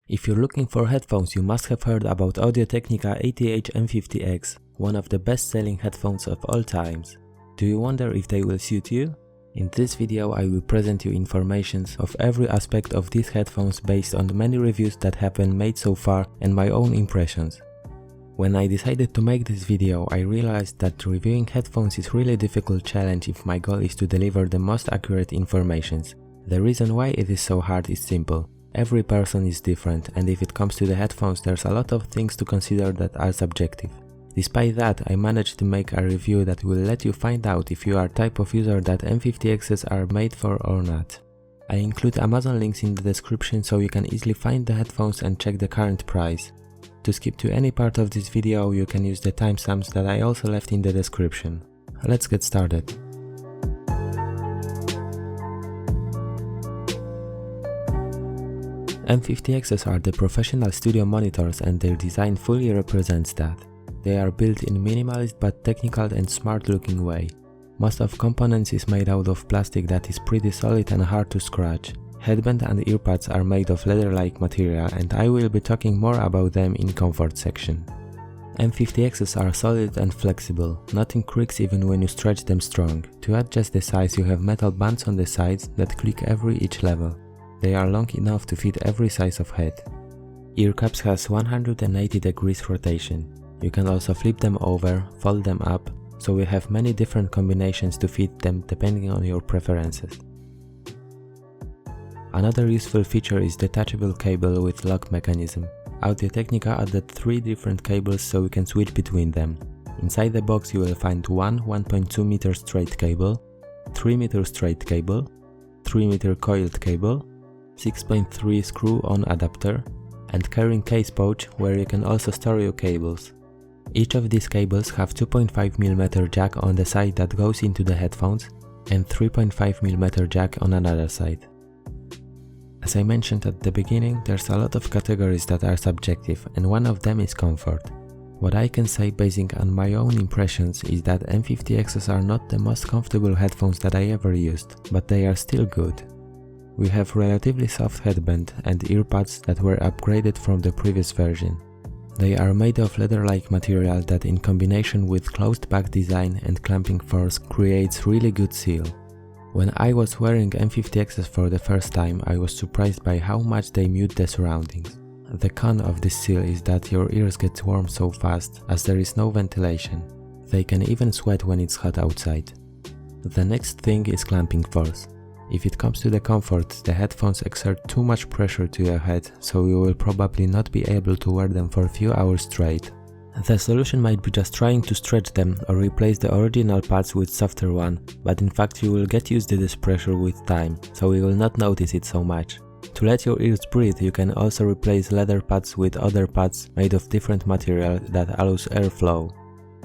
If you're looking for headphones, you must have heard about Audio-Technica ath-m50x, one of the best-selling headphones of all times. Do you wonder if they will suit you? In this video I will present you information of every aspect of these headphones based on many reviews that have been made so far and my own impressions. When I decided to make this video, I realized that reviewing headphones is really difficult challenge if my goal is to deliver the most accurate information. The reason why it is so hard is simple. Every person is different, and if it comes to the headphones, there's a lot of things to consider that are subjective. Despite that, I managed to make a review that will let you find out if you are type of user that M50Xs are made for or not. I include Amazon links in the description so you can easily find the headphones and check the current price. To skip to any part of this video, you can use the timestamps that I also left in the description. Let's get started. M50Xs are the professional studio monitors and their design fully represents that. They are built in minimalist but technical and smart looking way. Most of components is made out of plastic that is pretty solid and hard to scratch. Headband and earpads are made of leather-like material and I will be talking more about them in comfort section. M50Xs are solid and flexible, nothing creaks even when you stretch them strong. To adjust the size you have metal bands on the sides that click each level. They are long enough to fit every size of head. Ear caps has 180 degrees rotation. You can also flip them over, fold them up, so we have many different combinations to fit them depending on your preferences. Another useful feature is detachable cable with lock mechanism. Audio-Technica added 3 different cables so we can switch between them. Inside the box you will find one 1.2 meter straight cable, 3 meter straight cable, 3 meter coiled cable, 6.3 screw-on adapter, and carrying case pouch where you can also store your cables. Each of these cables have 2.5mm jack on the side that goes into the headphones and 3.5mm jack on another side. As I mentioned at the beginning, there's a lot of categories that are subjective and one of them is comfort. What I can say basing on my own impressions is that M50Xs are not the most comfortable headphones that I ever used, but they are still good. We have relatively soft headband and earpads that were upgraded from the previous version. They are made of leather-like material that in combination with closed back design and clamping force creates really good seal. When I was wearing M50Xs for the first time, I was surprised by how much they mute the surroundings. The con of this seal is that your ears get warm so fast as there is no ventilation. They can even sweat when it's hot outside. The next thing is clamping force. If it comes to the comfort, the headphones exert too much pressure to your head, so you will probably not be able to wear them for a few hours straight. The solution might be just trying to stretch them or replace the original pads with softer one, but in fact you will get used to this pressure with time, so you will not notice it so much. To let your ears breathe, you can also replace leather pads with other pads made of different material that allows airflow.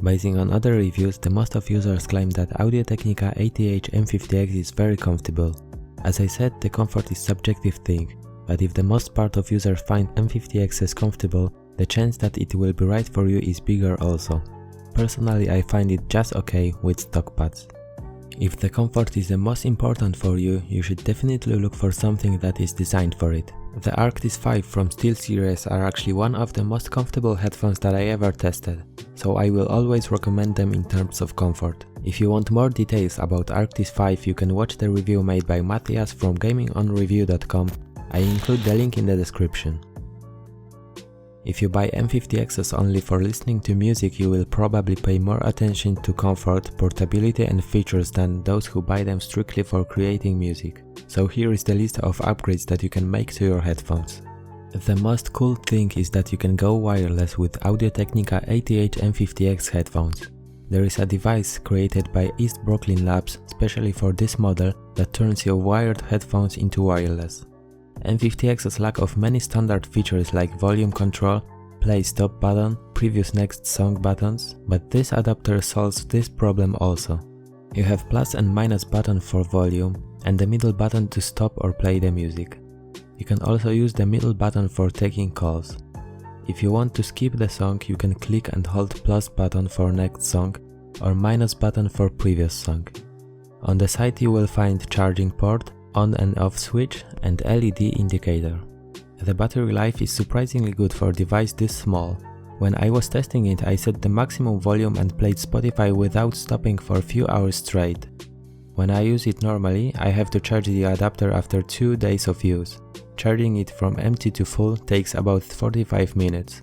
Basing on other reviews, the most of users claim that Audio-Technica ath-m50x is very comfortable. As I said, the comfort is subjective thing, but if the most part of users find M50Xs comfortable, the chance that it will be right for you is bigger also. Personally, I find it just okay with stock pads. If the comfort is the most important for you, you should definitely look for something that is designed for it. The Arctis 5 from Steelseries are actually one of the most comfortable headphones that I ever tested, so I will always recommend them in terms of comfort. If you want more details about Arctis 5, you can watch the review made by Mathias from gamingonreview.com. I include the link in the description. If you buy M50Xs only for listening to music, you will probably pay more attention to comfort, portability and features than those who buy them strictly for creating music. So here is the list of upgrades that you can make to your headphones. The most cool thing is that you can go wireless with Audio-Technica ath-m50x headphones. There is a device created by East Brooklyn Labs specially for this model that turns your wired headphones into wireless. M50Xs lack of many standard features like volume control, play stop button, previous next song buttons, but this adapter solves this problem also. You have plus and minus button for volume and the middle button to stop or play the music. You can also use the middle button for taking calls. If you want to skip the song, you can click and hold plus button for next song or minus button for previous song. On the side you will find charging port, on and off switch and LED indicator. The battery life is surprisingly good for a device this small. When I was testing it, I set the maximum volume and played Spotify without stopping for a few hours straight. When I use it normally, I have to charge the adapter after 2 days of use. Charging it from empty to full takes about 45 minutes.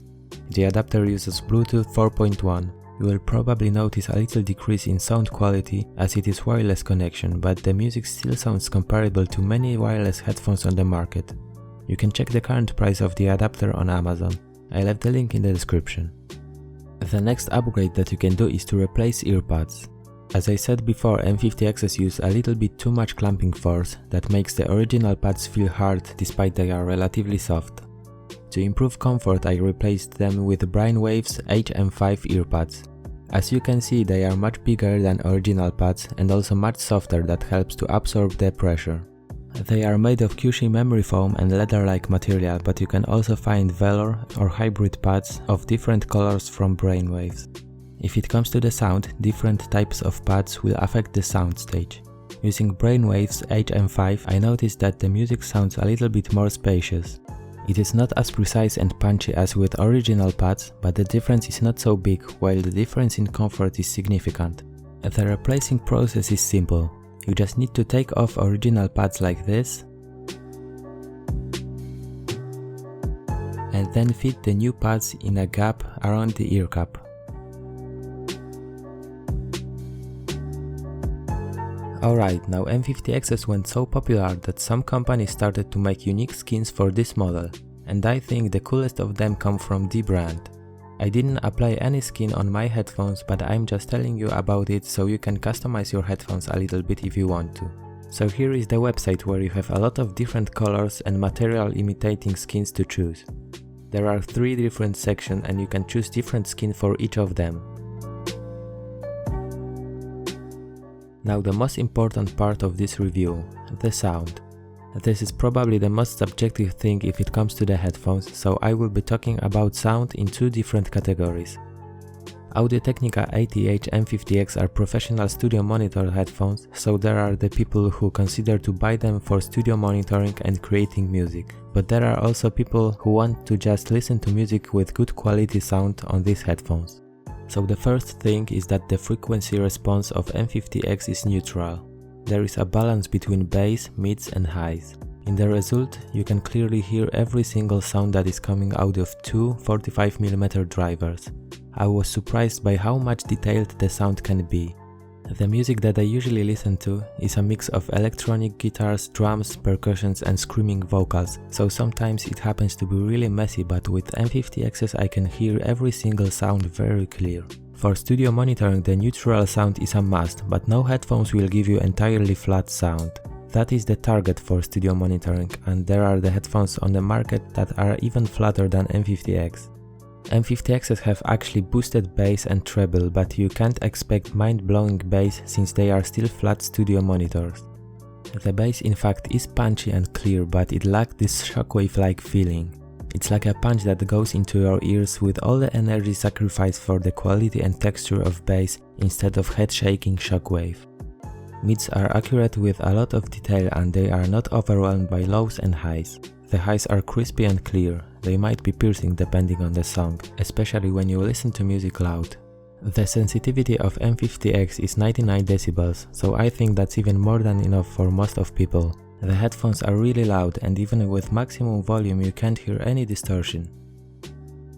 The adapter uses Bluetooth 4.1. You will probably notice a little decrease in sound quality as it is wireless connection, but the music still sounds comparable to many wireless headphones on the market. You can check the current price of the adapter on Amazon. I left the link in the description. The next upgrade that you can do is to replace earbuds. As I said before, M50Xs use a little bit too much clamping force that makes the original pads feel hard despite they are relatively soft. To improve comfort, I replaced them with Brainwave's ath-m50x earbuds. As you can see, they are much bigger than original pads and also much softer, that helps to absorb the pressure. They are made of cushy memory foam and leather-like material, but you can also find velour or hybrid pads of different colors from Brainwaves. If it comes to the sound, different types of pads will affect the sound stage. Using Brainwave's ath-m50x, I noticed that the music sounds a little bit more spacious. It is not as precise and punchy as with original pads, but the difference is not so big, while the difference in comfort is significant. The replacing process is simple. You just need to take off original pads like this and then fit the new pads in a gap around the ear cup. Alright, now M50Xs went so popular that some companies started to make unique skins for this model, and I think the coolest of them come from the brand. I didn't apply any skin on my headphones, but I'm just telling you about it so you can customize your headphones a little bit if you want to. So here is the website where you have a lot of different colors and material imitating skins to choose. There are 3 different sections and you can choose different skin for each of them. Now the most important part of this review, the sound. This is probably the most subjective thing if it comes to the headphones, so I will be talking about sound in 2 different categories. Audio-Technica ath-m50x are professional studio monitor headphones, so there are the people who consider to buy them for studio monitoring and creating music. But there are also people who want to just listen to music with good quality sound on these headphones. So the first thing is that the frequency response of M50X is neutral. There is a balance between bass, mids and highs. In the result, you can clearly hear every single sound that is coming out of 2 45mm drivers. I was surprised by how much detailed the sound can be. The music that I usually listen to is a mix of electronic guitars, drums, percussions and screaming vocals, so sometimes it happens to be really messy, but with M50Xs I can hear every single sound very clear. For studio monitoring, the neutral sound is a must, but no headphones will give you entirely flat sound. That is the target for studio monitoring, and there are the headphones on the market that are even flatter than M50X. M50Xs have actually boosted bass and treble, but you can't expect mind-blowing bass since they are still flat studio monitors. The bass in fact is punchy and clear, but it lacks this shockwave-like feeling. It's like a punch that goes into your ears with all the energy sacrificed for the quality and texture of bass instead of head-shaking shockwave. Mids are accurate with a lot of detail and they are not overwhelmed by lows and highs. The highs are crispy and clear. They might be piercing depending on the song, especially when you listen to music loud. The sensitivity of M50X is 99 decibels, so I think that's even more than enough for most of people. The headphones are really loud and even with maximum volume you can't hear any distortion.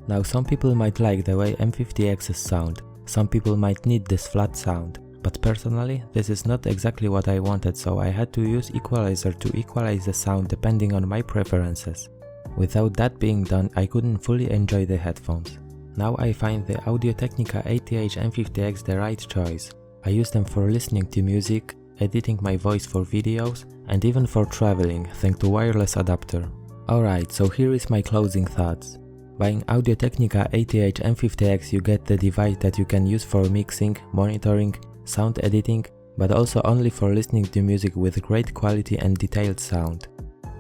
Now some people might like the way M50Xs sound, some people might need this flat sound, but personally this is not exactly what I wanted, so I had to use equalizer to equalize the sound depending on my preferences. Without that being done, I couldn't fully enjoy the headphones. Now I find the Audio-Technica ath-m50x the right choice. I use them for listening to music, editing my voice for videos, and even for traveling thanks to wireless adapter. Alright, so here is my closing thoughts. Buying Audio-Technica ath-m50x you get the device that you can use for mixing, monitoring, sound editing, but also only for listening to music with great quality and detailed sound.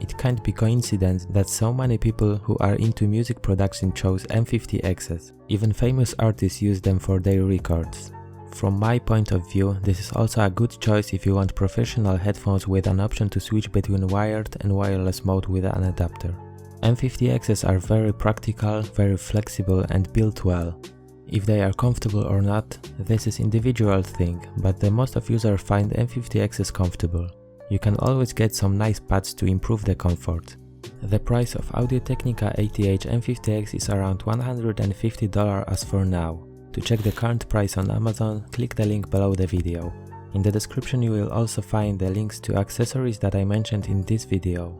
It can't be coincidence that so many people who are into music production chose M50Xs. Even famous artists use them for their records. From my point of view, this is also a good choice if you want professional headphones with an option to switch between wired and wireless mode with an adapter. M50Xs are very practical, very flexible and built well. If they are comfortable or not, this is individual thing, but the most of users find M50Xs comfortable. You can always get some nice pads to improve the comfort. The price of Audio-Technica ath-m50x is around $150 as for now. To check the current price on Amazon, click the link below the video. In the description you will also find the links to accessories that I mentioned in this video.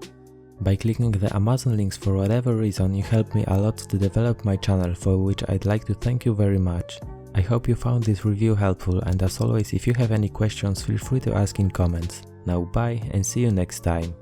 By clicking the Amazon links for whatever reason, you help me a lot to develop my channel, for which I'd like to thank you very much. I hope you found this review helpful, and as always, if you have any questions, feel free to ask in comments. Now bye and see you next time.